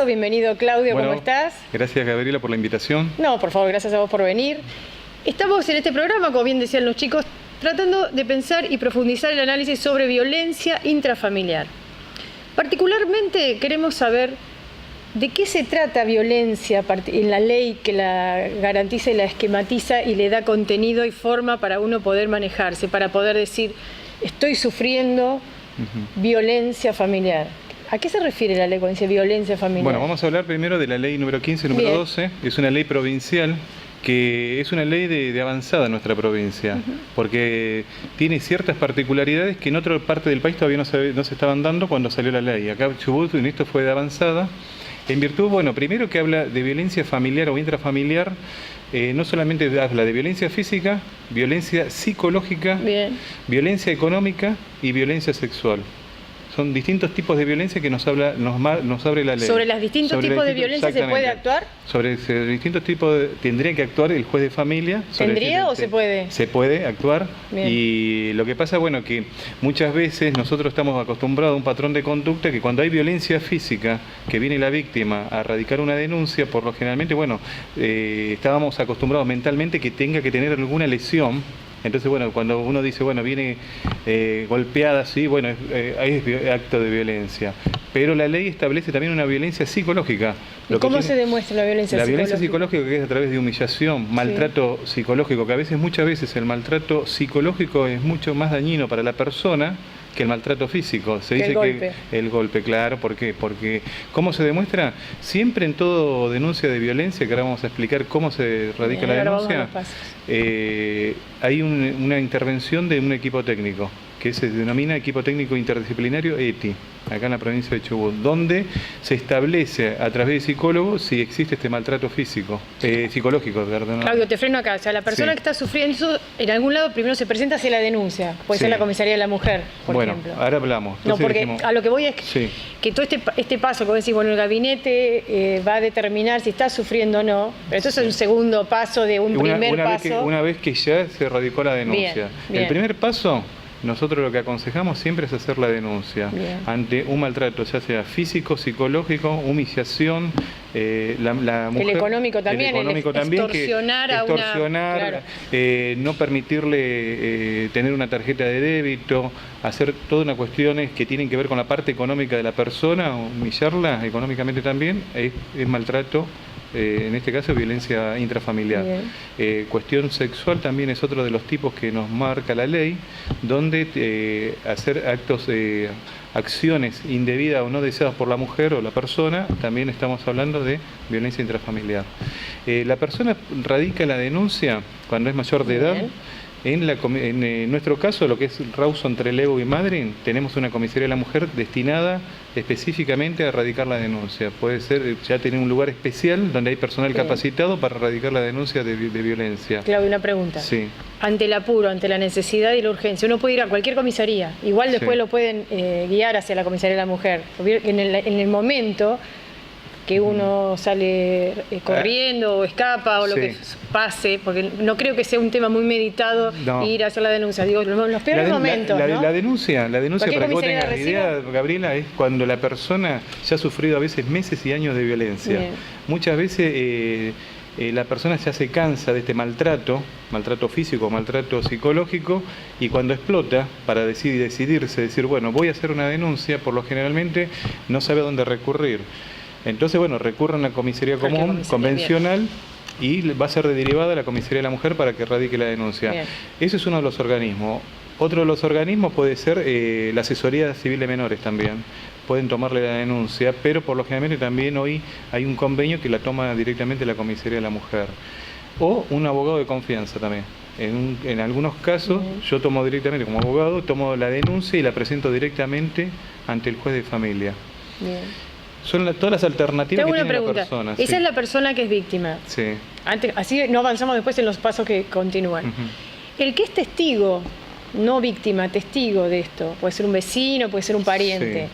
Bienvenido, Claudio, bueno, ¿cómo estás? Gracias, Gabriela, por la invitación. No, por favor, gracias a vos por venir. Estamos en este programa, como bien decían los chicos, tratando de pensar y profundizar el análisis sobre violencia intrafamiliar. Particularmente queremos saber de qué se trata violencia en la ley que la garantiza y la esquematiza y le da contenido y forma para uno poder manejarse, para poder decir, estoy sufriendo violencia familiar. ¿A qué se refiere la ley cuando dice violencia familiar? Bueno, vamos a hablar primero de la ley número 15, número 12. Es una ley provincial que es una ley de avanzada en nuestra provincia, porque tiene ciertas particularidades que en otra parte del país todavía no se estaban dando cuando salió la ley. Acá Chubut en esto fue de avanzada, en virtud, bueno, primero que habla de violencia familiar o intrafamiliar, no solamente habla de violencia física, violencia psicológica, violencia económica y violencia sexual. Son distintos tipos de violencia que nos abre la ley. ¿Sobre los distintos tipos de violencia se puede actuar? Sobre distintos tipos tendría que actuar el juez de familia. ¿Tendría o se puede? Se puede actuar. Bien. Y lo que pasa, bueno, que muchas veces nosotros estamos acostumbrados a un patrón de conducta que cuando hay violencia física, que viene la víctima a radicar una denuncia, por lo generalmente, bueno, estábamos acostumbrados mentalmente que tenga que tener alguna lesión. Entonces, bueno, cuando uno dice, bueno, viene golpeada, sí, bueno, es acto de violencia. Pero la ley establece también una violencia psicológica. ¿Y cómo se demuestra la violencia psicológica? La violencia psicológica que es a través de humillación, maltrato psicológico, que muchas veces el maltrato psicológico es mucho más dañino para la persona que el maltrato físico. Se dice que el golpe, claro. ¿Por qué? Porque, ¿cómo se demuestra? Siempre en todo denuncia de violencia, que ahora vamos a explicar cómo se radica la denuncia, hay una intervención de un equipo técnico, que se denomina Equipo Técnico Interdisciplinario ETI, acá en la provincia de Chubut, donde se establece a través de psicólogos si existe este maltrato psicológico. Perdón. Claudio, te freno acá. O sea, la persona que está sufriendo eso, en algún lado primero se presenta hacia la denuncia. Puede ser la comisaría de la mujer, por ejemplo. Bueno, ahora hablamos. Entonces, no, porque a lo que voy es que todo este paso, como decís, bueno, el gabinete va a determinar si está sufriendo o no, pero esto es un segundo paso de un primer paso. Una vez que ya se radicó la denuncia. Bien. El primer paso, nosotros lo que aconsejamos siempre es hacer la denuncia ante un maltrato, ya sea físico, psicológico, humillación, la mujer, el económico también, extorsionar a una... no permitirle tener una tarjeta de débito, hacer toda una cuestiones que tienen que ver con la parte económica de la persona, humillarla económicamente también, es maltrato. En este caso violencia intrafamiliar. Cuestión sexual también es otro de los tipos que nos marca la ley, donde hacer acciones indebidas o no deseadas por la mujer o la persona, también estamos hablando de violencia intrafamiliar. La persona radica la denuncia cuando es mayor de edad. En nuestro caso, lo que es Rawson, Trelew y Madryn, tenemos una comisaría de la mujer destinada específicamente a radicar la denuncia. Puede ser ya tener un lugar especial donde hay personal capacitado para radicar la denuncia de violencia. Claudio, una pregunta. Sí. Ante el apuro, ante la necesidad y la urgencia, uno puede ir a cualquier comisaría. Igual después lo pueden guiar hacia la comisaría de la mujer. En el momento que uno sale corriendo o escapa o lo que pase, porque no creo que sea un tema muy meditado ir a hacer la denuncia. Digo, los peores momentos, ¿no? La denuncia, para que vos tengas idea, Gabriela, es cuando la persona ya ha sufrido a veces meses y años de violencia. Muchas veces la persona ya se cansa de este maltrato físico, maltrato psicológico, y cuando explota para decir, bueno, voy a hacer una denuncia, por lo generalmente no sabe a dónde recurrir. Entonces, bueno, recurre a una comisaría común, convencional, y va a ser derivada a la comisaría de la mujer para que radique la denuncia. Ese es uno de los organismos. Otro de los organismos puede ser la asesoría civil de menores también. Pueden tomarle la denuncia, pero por lo general también hoy hay un convenio que la toma directamente la comisaría de la mujer. O un abogado de confianza también. En algunos casos, yo tomo directamente, como abogado, tomo la denuncia y la presento directamente ante el juez de familia. Bien. Son todas las alternativas que tiene la persona. Esa es la persona que es víctima. Sí. Así no avanzamos después en los pasos que continúan. El que es testigo, no víctima, testigo de esto, puede ser un vecino, puede ser un pariente. Sí.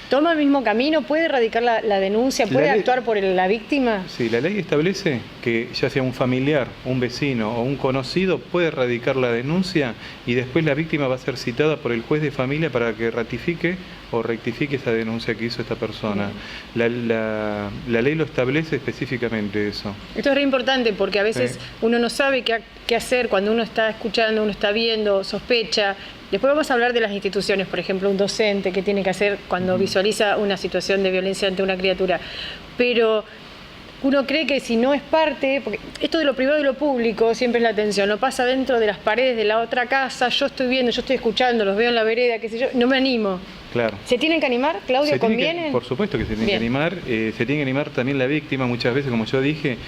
¿Toma el mismo camino? ¿Puede erradicar la denuncia? ¿Puede actuar por la víctima? Sí, la ley establece que ya sea un familiar, un vecino o un conocido puede erradicar la denuncia y después la víctima va a ser citada por el juez de familia para que ratifique o rectifique esa denuncia que hizo esta persona. La ley lo establece específicamente eso. Esto es re importante porque a veces uno no sabe qué hacer cuando uno está escuchando, uno está viendo, sospecha. Después vamos a hablar de las instituciones, por ejemplo, un docente, qué tiene que hacer cuando visualiza una situación de violencia ante una criatura. Pero uno cree que si no es parte, porque esto de lo privado y lo público siempre es la tensión, no pasa dentro de las paredes de la otra casa, yo estoy viendo, yo estoy escuchando, los veo en la vereda, qué sé yo, no me animo. Claro. ¿Se tienen que animar, Claudio? ¿Conviene? Por supuesto que se tiene que animar. Se tiene que animar también la víctima. Muchas veces, como yo dije,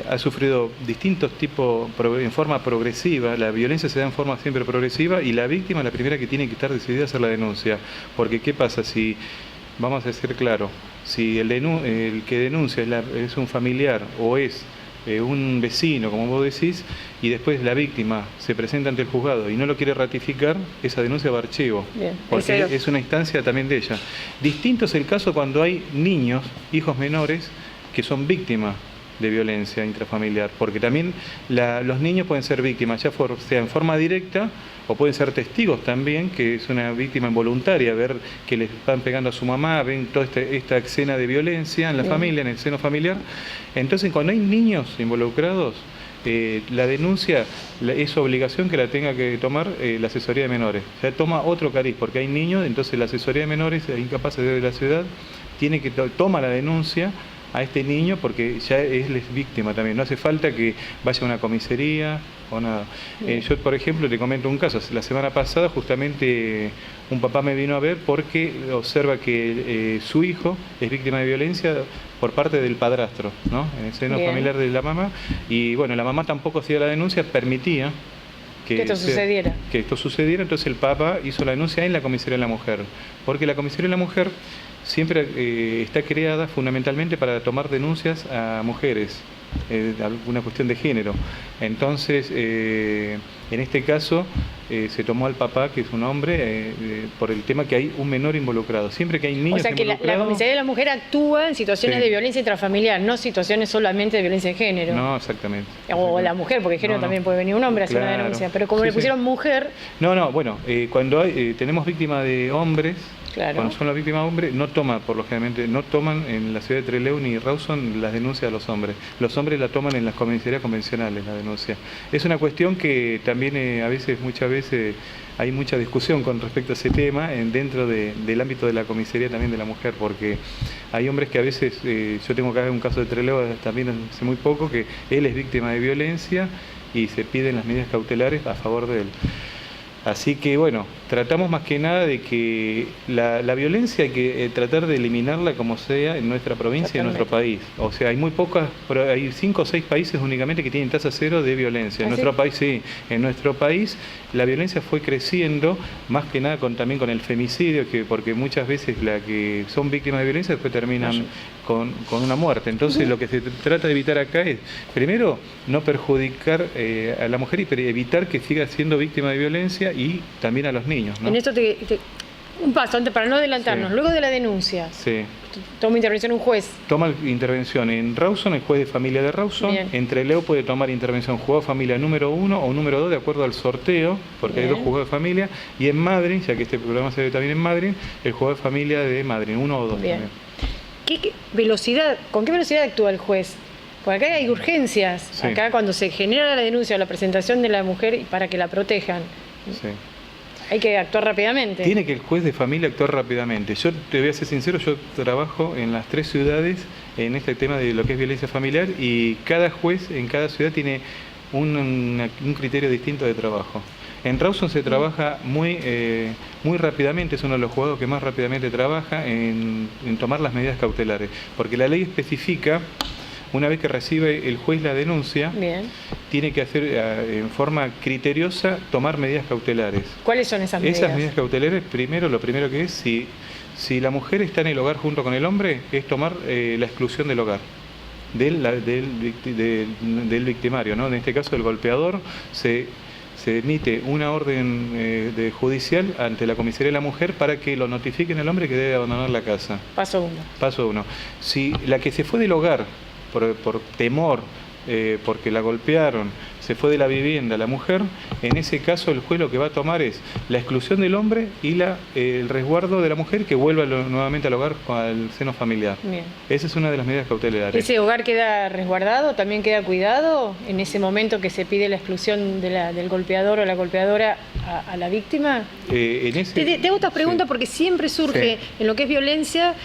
ha sufrido distintos tipos en forma progresiva. La violencia se da en forma siempre progresiva y la víctima es la primera que tiene que estar decidida a hacer la denuncia. Porque ¿qué pasa? Si, vamos a ser claro, si el que denuncia es un familiar o es un vecino, como vos decís, y después la víctima se presenta ante el juzgado y no lo quiere ratificar, esa denuncia va a archivo. Bien, porque es una instancia también de ella. Distinto es el caso cuando hay niños, hijos menores, que son víctimas de violencia intrafamiliar, porque también los niños pueden ser víctimas, ya sea en forma directa o pueden ser testigos también, que es una víctima involuntaria, ver que les están pegando a su mamá, ven toda esta escena de violencia en la familia, en el seno familiar. Entonces, cuando hay niños involucrados, la denuncia es obligación que la tenga que tomar la asesoría de menores. O sea, toma otro cariz, porque hay niños, entonces la asesoría de menores, incapaces de la ciudad, tiene que toma la denuncia a este niño porque ya es víctima también. No hace falta que vaya a una comisaría o nada. Yo, por ejemplo, te comento un caso. La semana pasada justamente un papá me vino a ver porque observa que su hijo es víctima de violencia por parte del padrastro, ¿no? En el seno familiar de la mamá. Y bueno, la mamá tampoco hacía la denuncia, permitía que esto sucediera. Entonces el papá hizo la denuncia en la comisaría de la mujer. Porque la comisaría de la mujer siempre está creada fundamentalmente para tomar denuncias a mujeres, alguna cuestión de género. Entonces, en este caso, se tomó al papá, que es un hombre, por el tema que hay un menor involucrado. Siempre que hay niños involucrados... O sea, que la comisaría de la mujer actúa en situaciones de violencia intrafamiliar, no situaciones solamente de violencia de género. No, exactamente. O la mujer, porque de género también puede venir un hombre a hacer una denuncia. Pero como le pusieron mujer... Bueno, cuando tenemos víctimas de hombres... Claro. Cuando son las víctimas hombres, no toman en la ciudad de Trelew ni Rawson las denuncias de los hombres. Los hombres la toman en las comisarías convencionales, la denuncia. Es una cuestión que también muchas veces hay mucha discusión con respecto a ese tema dentro del ámbito de la comisaría también de la mujer, porque hay hombres que a veces, yo tengo acá un caso de Trelew también hace muy poco, que él es víctima de violencia y se piden las medidas cautelares a favor de él. Así que bueno, tratamos más que nada de que la violencia hay que tratar de eliminarla como sea en nuestra provincia y en nuestro país. O sea, hay muy pocas, hay 5 o 6 países únicamente que tienen tasa cero de violencia. En nuestro país sí, en nuestro país la violencia fue creciendo, más que nada también con el femicidio, porque muchas veces las que son víctimas de violencia después terminan con una muerte. Entonces lo que se trata de evitar acá es, primero, no perjudicar a la mujer y evitar que siga siendo víctima de violencia y también a los niños, ¿no? En esto un paso antes para no adelantarnos. Luego de la denuncia, toma intervención un juez. Toma intervención en Rawson, el juez de familia de Rawson. En Trelew puede tomar intervención juzgado de familia número 1 o número 2 de acuerdo al sorteo, porque hay 2 juzgados de familia. Y en Madrid, ya que este programa se ve también en Madrid, el juzgado de familia de Madrid, 1 o 2 también. ¿Con qué velocidad actúa el juez? Porque acá hay urgencias. Acá cuando se genera la denuncia o la presentación de la mujer para que la protejan. Hay que actuar rápidamente. Tiene que el juez de familia actuar rápidamente. Yo te voy a ser sincero, yo trabajo en las 3 ciudades en este tema de lo que es violencia familiar y cada juez en cada ciudad tiene un criterio distinto de trabajo. En Rawson se trabaja muy rápidamente, es uno de los juzgados que más rápidamente trabaja en tomar las medidas cautelares, porque la ley especifica, una vez que recibe el juez la denuncia, tiene que hacer en forma criteriosa tomar medidas cautelares. ¿Cuáles son esas medidas? Esas medidas cautelares, lo primero que es, si la mujer está en el hogar junto con el hombre, es tomar la exclusión del hogar. Del victimario, ¿no? En este caso, el golpeador se emite una orden judicial ante la comisaría de la mujer para que lo notifiquen al hombre que debe abandonar la casa. Paso 1. Paso 1. Si la que se fue del hogar por temor, porque la golpearon, se fue de la vivienda la mujer, en ese caso el juez lo que va a tomar es la exclusión del hombre y el resguardo de la mujer que vuelva nuevamente al hogar, al seno familiar. Bien. Esa es una de las medidas cautelares. ¿Ese hogar queda resguardado, también queda cuidado en ese momento que se pide la exclusión del golpeador o la golpeadora a la víctima? Te hago estas preguntas porque siempre surge en lo que es violencia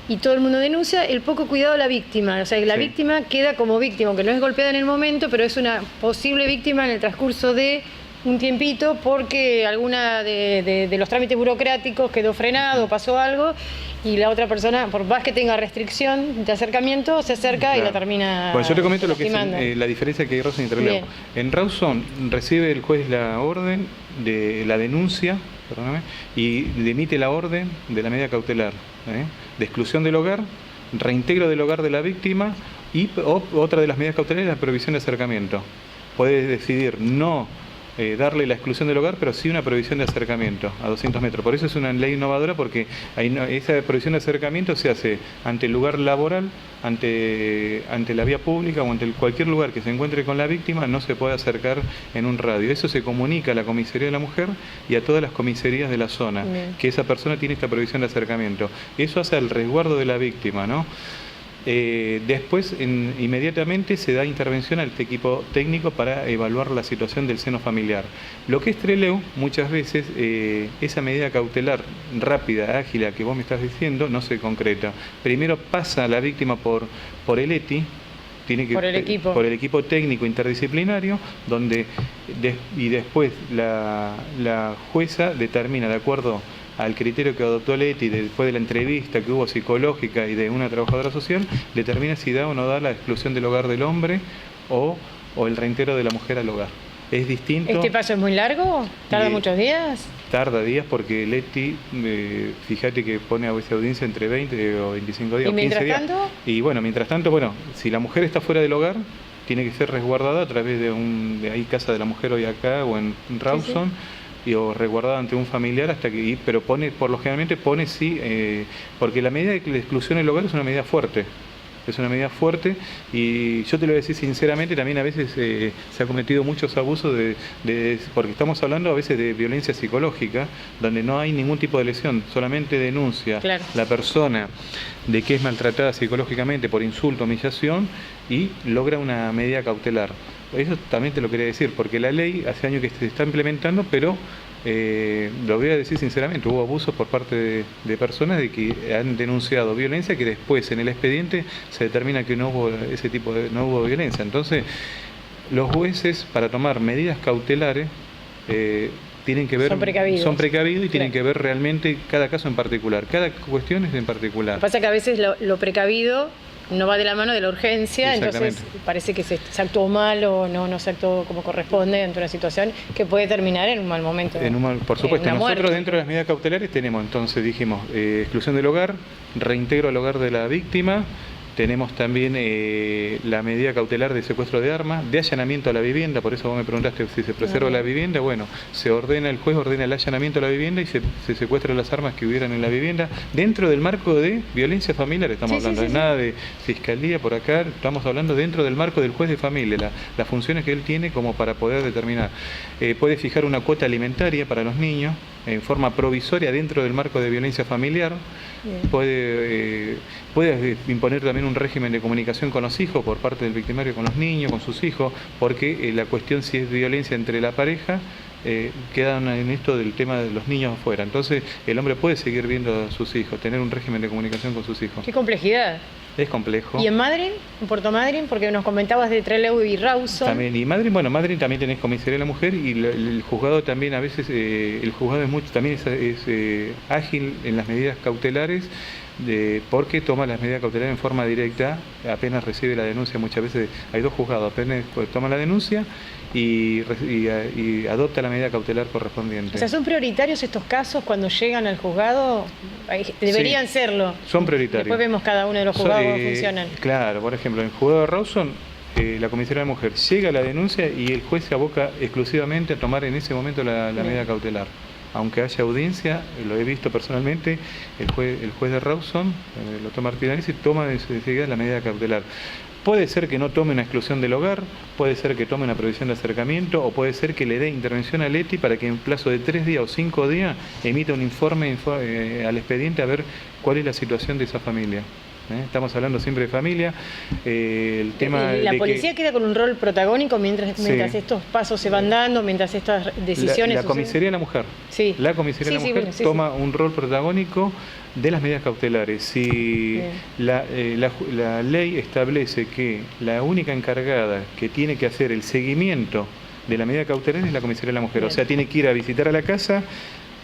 y todo el mundo denuncia el poco cuidado de la víctima. O sea, la víctima queda como víctima, aunque no es golpeada en el momento, pero es una posible víctima en el transcurso de un tiempito porque alguna de los trámites burocráticos quedó frenado, pasó algo, y la otra persona, por más que tenga restricción de acercamiento, se acerca y la termina. Bueno, yo te comento lo que es la diferencia que hay Rawson y Trelew. En Rawson recibe el juez la orden de la denuncia, y emite la orden de la medida cautelar, de exclusión del hogar, reintegro del hogar de la víctima y otra de las medidas cautelares es la prohibición de acercamiento. Puede decidir no darle la exclusión del hogar, pero sí una prohibición de acercamiento a 200 metros. Por eso es una ley innovadora, porque esa prohibición de acercamiento se hace ante el lugar laboral, ante la vía pública o ante cualquier lugar que se encuentre con la víctima, no se puede acercar en un radio. Eso se comunica a la comisaría de la mujer y a todas las comisarías de la zona, que esa persona tiene esta prohibición de acercamiento. Eso hace el resguardo de la víctima, ¿no? Después, inmediatamente se da intervención al equipo técnico para evaluar la situación del seno familiar. Lo que es Trelew, muchas veces, esa medida cautelar rápida, ágil, a que vos me estás diciendo, no se concreta. Primero pasa la víctima por el ETI, por el equipo técnico interdisciplinario, y después la jueza determina, de acuerdo al criterio que adoptó el ETI, después de la entrevista que hubo psicológica y de una trabajadora social, determina si da o no da la exclusión del hogar del hombre o el reintegro de la mujer al hogar. Es distinto. ¿Este paso es muy largo? ¿Tarda muchos días? Tarda días porque el ETI, fíjate que pone a veces audiencia entre 20 o 25 días. ¿Y mientras tanto? Y bueno, mientras tanto, si la mujer está fuera del hogar, tiene que ser resguardada a través de ahí Casa de la Mujer hoy acá o en Rawson. O resguardada ante un familiar pero generalmente pone porque la medida de exclusión del hogar es una medida fuerte. Es una medida fuerte y yo te lo voy a decir sinceramente, también a veces se ha cometido muchos abusos porque estamos hablando a veces de violencia psicológica, donde no hay ningún tipo de lesión, solamente denuncia la persona de que es maltratada psicológicamente por insulto, humillación y logra una medida cautelar. Eso también te lo quería decir, porque la ley hace años que se está implementando, pero lo voy a decir sinceramente, hubo abusos por parte de personas de que han denunciado violencia que después en el expediente se determina que no hubo no hubo violencia. Entonces, los jueces para tomar medidas cautelares tienen que ver, son precavidos y tienen que ver realmente cada caso en particular, cada cuestión es en particular. Lo que pasa es que a veces lo precavido no va de la mano de la urgencia, entonces parece que se actuó mal o no se actuó como corresponde ante una situación que puede terminar en un mal momento. Por supuesto, nosotros dentro de las medidas cautelares tenemos, entonces dijimos, exclusión del hogar, reintegro al hogar de la víctima, tenemos también la medida cautelar de secuestro de armas, de allanamiento a la vivienda, por eso vos me preguntaste si se preserva la vivienda, bueno, el juez ordena el allanamiento a la vivienda y se secuestran las armas que hubieran en la vivienda, dentro del marco de violencia familiar estamos hablando, nada de fiscalía por acá, estamos hablando dentro del marco del juez de familia, las funciones que él tiene como para poder determinar. Puede fijar una cuota alimentaria para los niños, en forma provisoria dentro del marco de violencia familiar, puede imponer también un régimen de comunicación con los hijos por parte del victimario con los niños, con sus hijos, porque la cuestión si es violencia entre la pareja, quedan en esto del tema de los niños afuera. Entonces el hombre puede seguir viendo a sus hijos, tener un régimen de comunicación con sus hijos. Qué complejidad. Es complejo. ¿Y en Madryn? ¿En Puerto Madryn? Porque nos comentabas de Trelew y Rawson. También, y Madryn, bueno, Madryn también tenés comisaría de la mujer y el juzgado también a veces, el juzgado es mucho, también es ágil en las medidas cautelares, porque toma las medidas cautelares en forma directa, apenas recibe la denuncia. Muchas veces hay 2 juzgados, apenas toma la denuncia y adopta la medida cautelar correspondiente. O sea, ¿son prioritarios estos casos cuando llegan al juzgado? Deberían serlo. Son prioritarios. Después vemos cada uno de los juzgados cómo funcionan. Claro, por ejemplo, en el juzgado de Rawson, la comisaría de la mujer llega a la denuncia y el juez se aboca exclusivamente a tomar en ese momento la medida cautelar. Aunque haya audiencia, lo he visto personalmente, el juez de Rawson, el doctor Martínez, toma enseguida la medida cautelar. Puede ser que no tome una exclusión del hogar, puede ser que tome una prohibición de acercamiento, o puede ser que le dé intervención al ETI para que en plazo de 3 días o 5 días emita un informe al expediente a ver cuál es la situación de esa familia. Estamos hablando siempre de familia. El tema la de policía queda con un rol protagónico mientras estos pasos se van dando, mientras estas decisiones la comisaría de la mujer. Sí. La comisaría de la mujer toma un rol protagónico de las medidas cautelares. Si la ley establece que la única encargada que tiene que hacer el seguimiento de la medida cautelar es la comisaría de la mujer. Bien. O sea, tiene que ir a visitar a la casa,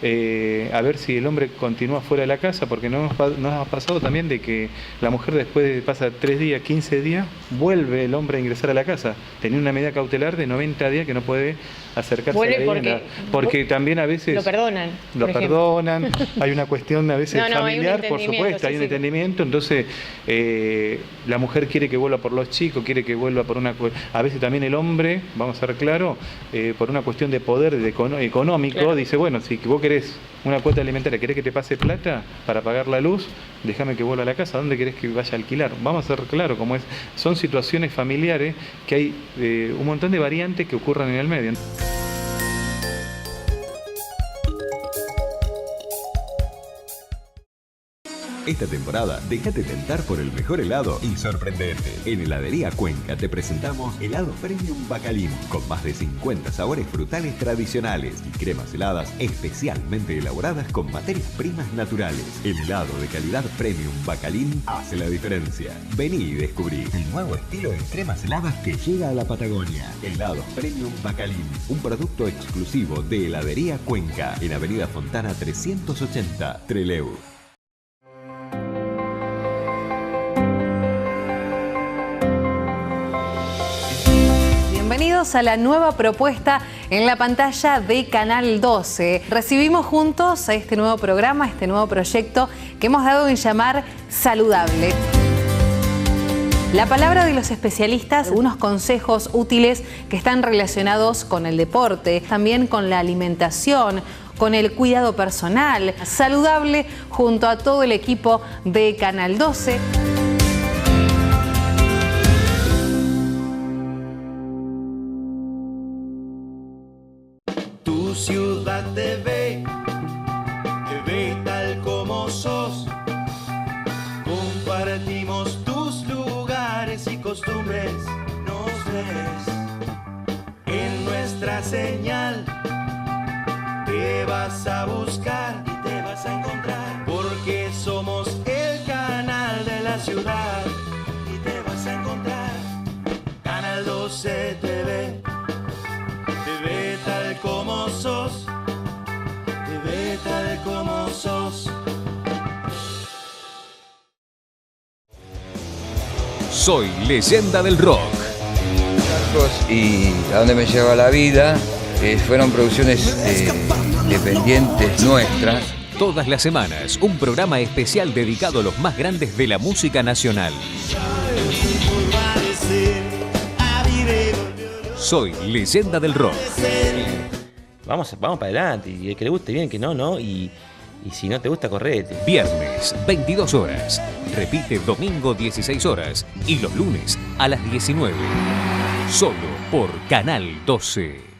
a ver si el hombre continúa fuera de la casa, porque nos ha pasado también de que la mujer después pasa 3 días, 15 días, vuelve el hombre a ingresar a la casa, tenía una medida cautelar de 90 días que no puede acercarse a la vivienda, porque también a veces lo perdonan. Hay una cuestión a veces familiar, por supuesto, hay un entendimiento, entonces la mujer quiere que vuelva por los chicos, quiere que vuelva por a veces también el hombre, vamos a ser claros, por una cuestión de poder económico, claro. Dice, bueno, si vos querés una cuota alimentaria, ¿querés que te pase plata para pagar la luz? Déjame que vuelva a la casa. ¿Dónde querés que vaya a alquilar? Vamos a ser claros, como son situaciones familiares que hay un montón de variantes que ocurran en el medio. Esta temporada, déjate tentar por el mejor helado y sorprendete. En Heladería Cuenca te presentamos helado Premium Bacalín, con más de 50 sabores frutales tradicionales y cremas heladas especialmente elaboradas con materias primas naturales. El helado de calidad Premium Bacalín hace la diferencia. Vení y descubrí el nuevo estilo de cremas heladas que llega a la Patagonia. Helados Premium Bacalín, un producto exclusivo de Heladería Cuenca, en Avenida Fontana 380, Trelew. Bienvenidos a la nueva propuesta en la pantalla de Canal 12. Recibimos juntos a este nuevo programa, este nuevo proyecto que hemos dado en llamar Saludable. La palabra de los especialistas, unos consejos útiles que están relacionados con el deporte, también con la alimentación, con el cuidado personal. Saludable junto a todo el equipo de Canal 12. Tu ciudad te ve tal como sos. Compartimos tus lugares y costumbres. Nos ves en nuestra señal. Te vas a buscar y te vas a encontrar, porque somos el canal de la ciudad. Y te vas a encontrar. Canal 12 TV. Te ve tal como sos, te ve tal como sos. Soy leyenda del rock. Y a dónde me lleva la vida, fueron producciones independientes nuestras. Todas las semanas, un programa especial dedicado a los más grandes de la música nacional. Soy leyenda del rock. Vamos para adelante, y el que le guste bien, que no, y si no te gusta, correte. Viernes, 22 horas. Repite domingo, 16 horas. Y los lunes, a las 19. Solo por Canal 12.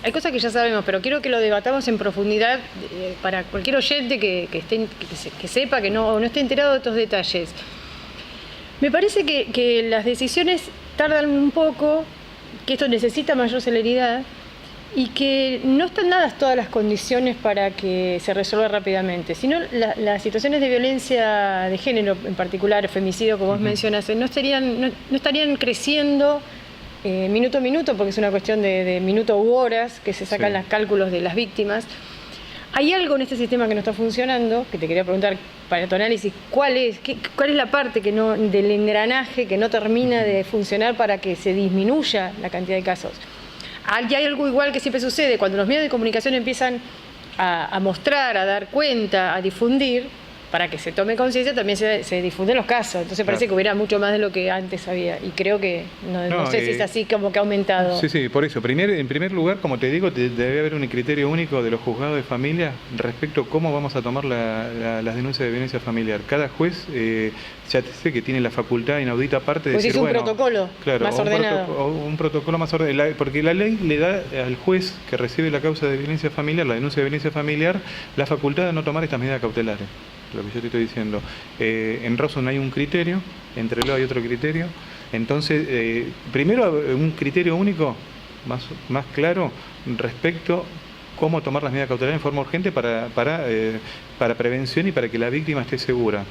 Hay cosas que ya sabemos, pero quiero que lo debatamos en profundidad para cualquier oyente que sepa, que no esté enterado de estos detalles. Me parece que las decisiones tardan un poco, que esto necesita mayor celeridad, y que no están dadas todas las condiciones para que se resuelva rápidamente, sino las situaciones de violencia de género, en particular femicidio, como vos mencionas, no estarían creciendo minuto a minuto, porque es una cuestión de minuto u horas que se sacan los cálculos de las víctimas. Hay algo en este sistema que no está funcionando, que te quería preguntar para tu análisis, ¿cuál es la parte del engranaje que no termina de funcionar para que se disminuya la cantidad de casos? Hay algo igual que siempre sucede, cuando los medios de comunicación empiezan a mostrar, a dar cuenta, a difundir, para que se tome conciencia, también se difunden los casos. Entonces parece que hubiera mucho más de lo que antes había. Y creo que, no sé si es así como que ha aumentado. Sí, por eso. En primer lugar, como te digo, debe haber un criterio único de los juzgados de familia respecto a cómo vamos a tomar las denuncias de violencia familiar. Cada juez ya sé que tiene la facultad inaudita aparte de decir, un protocolo más ordenado. Un protocolo más ordenado. Porque la ley le da al juez que recibe la causa de violencia familiar, la denuncia de violencia familiar, la facultad de no tomar estas medidas cautelares. Lo que yo te estoy diciendo. En Rawson hay un criterio, entre luego hay otro criterio. Entonces, primero un criterio único, más claro, respecto a cómo tomar las medidas cautelares en forma urgente para prevención y para que la víctima esté segura.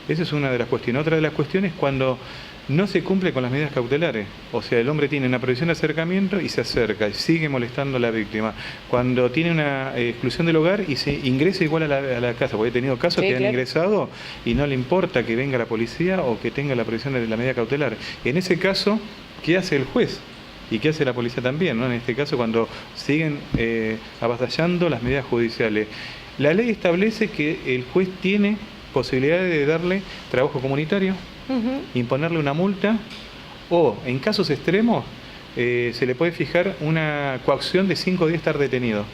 Esa es una de las cuestiones. Otra de las cuestiones es cuando no se cumple con las medidas cautelares. O sea, el hombre tiene una prohibición de acercamiento y se acerca y sigue molestando a la víctima. Cuando tiene una exclusión del hogar y se ingresa igual a la casa, porque he tenido casos que han ingresado y no le importa que venga la policía o que tenga la prohibición de la medida cautelar. En ese caso, ¿qué hace el juez? ¿Y qué hace la policía también, ¿no? En este caso, cuando siguen avasallando las medidas judiciales. La ley establece que el juez tiene posibilidad de darle trabajo comunitario, imponerle una multa o, en casos extremos, se le puede fijar una coacción de 5 días estar detenido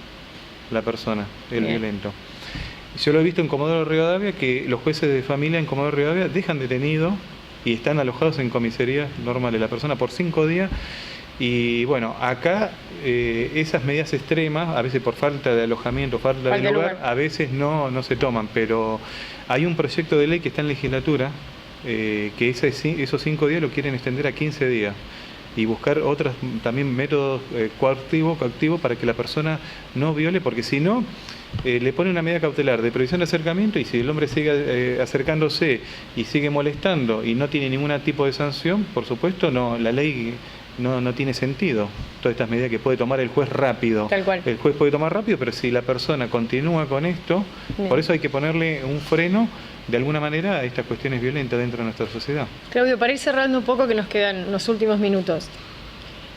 la persona, el violento. Yo lo he visto en Comodoro Rivadavia, que los jueces de familia en Comodoro Rivadavia dejan detenido y están alojados en comisarías normales la persona por 5 días. Y bueno, acá esas medidas extremas, a veces por falta de alojamiento, falta de lugar, a veces no se toman, pero hay un proyecto de ley que está en legislatura, que esos 5 días lo quieren extender a 15 días y buscar otros también métodos coactivos para que la persona no viole, porque si no, le pone una medida cautelar de prohibición de acercamiento y si el hombre sigue acercándose y sigue molestando y no tiene ningún tipo de sanción, por supuesto, la ley no tiene sentido. Todas estas medidas que puede tomar el juez rápido. Tal cual. El juez puede tomar rápido, pero si la persona continúa con esto, por eso hay que ponerle un freno de alguna manera a estas cuestiones violentas dentro de nuestra sociedad. Claudio, para ir cerrando un poco, que nos quedan los últimos minutos.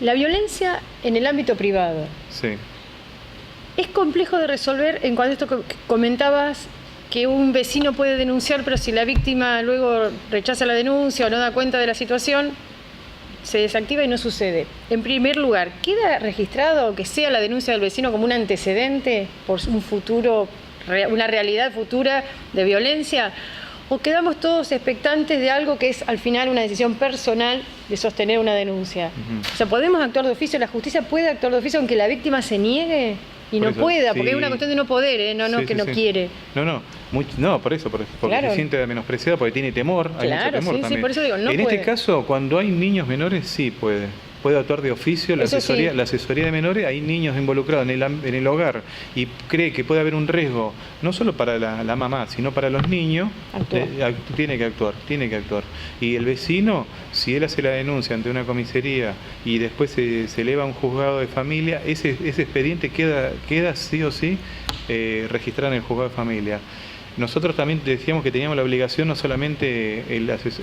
La violencia en el ámbito privado. Sí. Es complejo de resolver en cuanto a esto que comentabas, que un vecino puede denunciar, pero si la víctima luego rechaza la denuncia o no da cuenta de la situación, se desactiva y no sucede. En primer lugar, ¿queda registrado que sea la denuncia del vecino como un antecedente por un futuro, una realidad futura de violencia? ¿O quedamos todos expectantes de algo que es al final una decisión personal de sostener una denuncia? O sea, ¿podemos actuar de oficio? ¿La justicia puede actuar de oficio aunque la víctima se niegue y no pueda? Porque es una cuestión de no poder, no quiere. No, por eso, porque se siente menospreciada, porque tiene temor, hay mucho temor también. Por eso digo, no en puede. este caso, cuando hay niños menores, sí puede actuar de oficio, la asesoría de menores, hay niños involucrados en el hogar y cree que puede haber un riesgo, no solo para la mamá, sino para los niños, tiene que actuar. Y el vecino, si él hace la denuncia ante una comisaría y después se eleva a un juzgado de familia, ese expediente queda sí o sí registrado en el juzgado de familia. Nosotros también decíamos que teníamos la obligación no solamente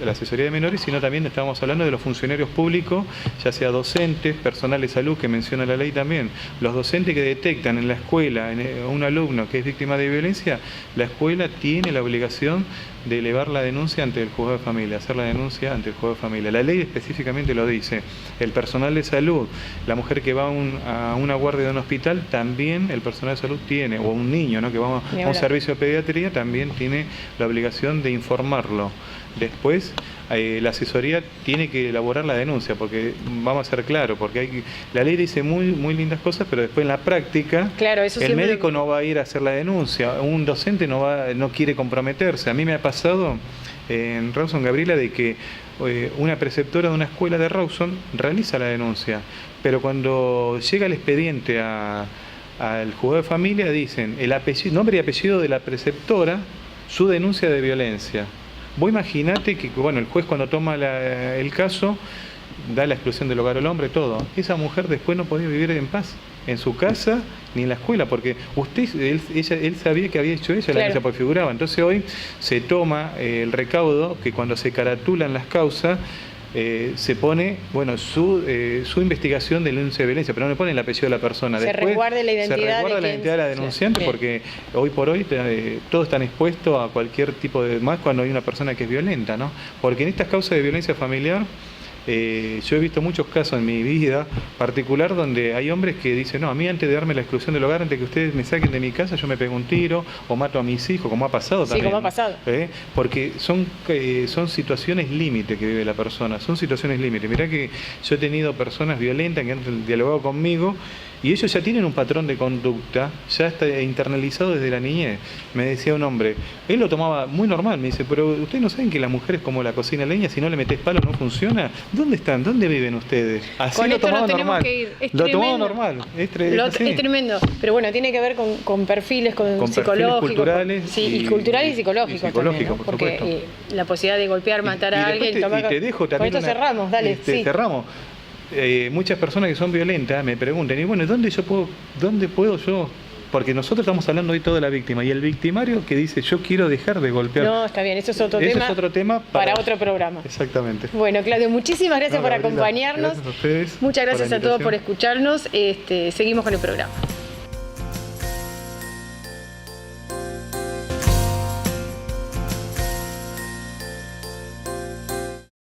la asesoría de menores, sino también estábamos hablando de los funcionarios públicos, ya sea docentes, personal de salud, que menciona la ley también. Los docentes que detectan en la escuela a un alumno que es víctima de violencia, la escuela tiene la obligación de elevar la denuncia ante el juzgado de familia, hacer la denuncia ante el juzgado de familia. La ley específicamente lo dice. El personal de salud, la mujer que va a una guardia de un hospital, también el personal de salud tiene, o un niño, ¿no?, que va a un servicio de pediatría, también tiene la obligación de informarlo. Después, la asesoría tiene que elaborar la denuncia, porque vamos a ser claros, porque la ley dice muy lindas cosas, pero después en la práctica, el médico no va a ir a hacer la denuncia, un docente no quiere comprometerse. A mí me ha pasado en Rawson, Gabriela, de que una preceptora de una escuela de Rawson realiza la denuncia, pero cuando llega el expediente al juzgado de familia dicen el apellido, nombre y apellido de la preceptora, su denuncia de violencia. Vos imaginate que el juez cuando toma el caso da la exclusión del hogar al hombre, todo. Esa mujer después no podía vivir en paz en su casa ni en la escuela, porque él sabía que había hecho ella la denuncia porque figuraba. Entonces hoy se toma el recaudo que cuando se caratulan las causas se pone su investigación de denuncia de violencia, pero no le ponen el apellido de la persona. Se resguarda la identidad de la denunciante, porque hoy por hoy todos están expuestos a cualquier tipo de más cuando hay una persona que es violenta, ¿no? Porque en estas causas de violencia familiar yo he visto muchos casos en mi vida particular donde hay hombres que dicen, no, a mí antes de darme la exclusión del hogar, antes que ustedes me saquen de mi casa, yo me pego un tiro o mato a mis hijos, como ha pasado también. Sí, como ha pasado. Porque son situaciones límite que vive la persona, son situaciones límite. Mirá que yo he tenido personas violentas que han dialogado conmigo y ellos ya tienen un patrón de conducta, ya está internalizado desde la niñez. Me decía un hombre, él lo tomaba muy normal, me dice, pero ustedes no saben que la mujer es como la cocina leña, si no le metés palo no funciona. ¿Dónde están? ¿Dónde viven ustedes? Así con lo esto tomaba nos tenemos normal. que ir. Es lo tremendo. tomaba normal. Es tremendo. Pero bueno, tiene que ver con perfiles, con psicológicos. Culturales y culturales y psicológicos también, ¿no? Porque la posibilidad de golpear, matar a alguien. Y te dejo también. Con esto cerramos, dale. Cerramos. Muchas personas que son violentas me preguntan, y bueno, ¿dónde puedo yo? Porque nosotros estamos hablando hoy todo de la víctima y el victimario que dice yo quiero dejar de golpear. No, está bien, eso es otro tema para otro programa. Exactamente. Bueno, Claudio, muchísimas gracias por acompañarnos. Gracias a ustedes. Muchas gracias a todos por escucharnos. Seguimos con el programa.